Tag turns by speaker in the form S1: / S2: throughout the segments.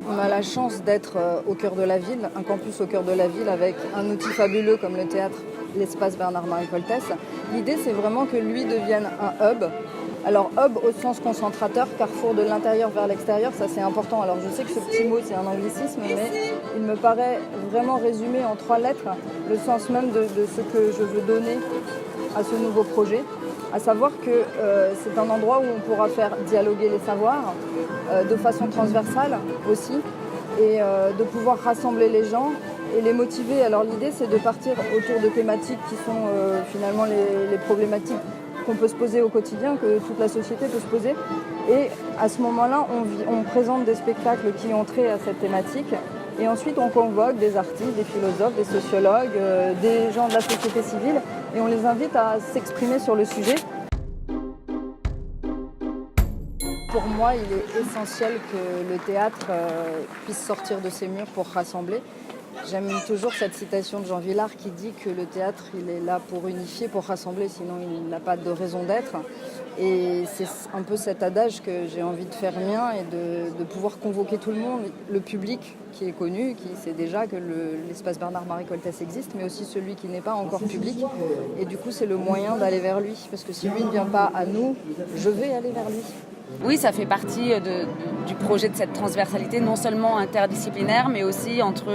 S1: On a la chance d'être au cœur de la ville, un campus au cœur de la ville avec un outil fabuleux comme le théâtre, l'espace Bernard-Marie Coltès. L'idée, c'est vraiment que lui devienne un hub. Alors hub au sens concentrateur, carrefour de l'intérieur vers l'extérieur, ça c'est important. Alors je sais que ce petit mot c'est un anglicisme, mais il me paraît vraiment résumer en 3 lettres le sens même de ce que je veux donner à ce nouveau projet. À savoir que c'est un endroit où on pourra faire dialoguer les savoirs de façon transversale aussi et de pouvoir rassembler les gens et les motiver. Alors l'idée c'est de partir autour de thématiques qui sont finalement les problématiques qu'on peut se poser au quotidien, que toute la société peut se poser. Et à ce moment-là, on présente des spectacles qui ont trait à cette thématique. Et ensuite, on convoque des artistes, des philosophes, des sociologues, des gens de la société civile. Et on les invite à s'exprimer sur le sujet. Pour moi, il est essentiel que le théâtre puisse sortir de ses murs pour rassembler. J'aime toujours cette citation de Jean Vilar qui dit que le théâtre, il est là pour unifier, pour rassembler, sinon il n'a pas de raison d'être. Et c'est un peu cet adage que j'ai envie de faire mien et de pouvoir convoquer tout le monde, le public qui est connu, qui sait déjà que l'espace Bernard-Marie Coltès existe, mais aussi celui qui n'est pas encore public. Et du coup, c'est le moyen d'aller vers lui, parce que si lui ne vient pas à nous, je vais aller vers lui.
S2: Oui, ça fait partie du projet de cette transversalité, non seulement interdisciplinaire, mais aussi entre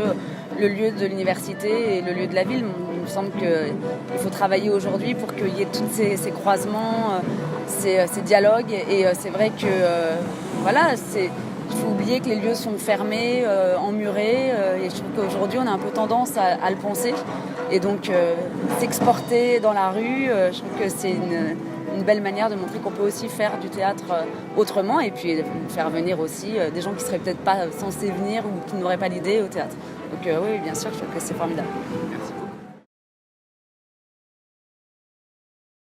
S2: le lieu de l'université et le lieu de la ville. Il me semble qu'il faut travailler aujourd'hui pour qu'il y ait tous ces croisements, ces dialogues. Et c'est vrai que il faut oublier que les lieux sont fermés, emmurés. Et je trouve qu'aujourd'hui, on a un peu tendance à le penser. Et donc, s'exporter dans la rue, je trouve que c'est une belle manière de montrer qu'on peut aussi faire du théâtre autrement et puis faire venir aussi des gens qui seraient peut-être pas censés venir ou qui n'auraient pas l'idée au théâtre. Donc oui, bien sûr, je trouve que c'est formidable.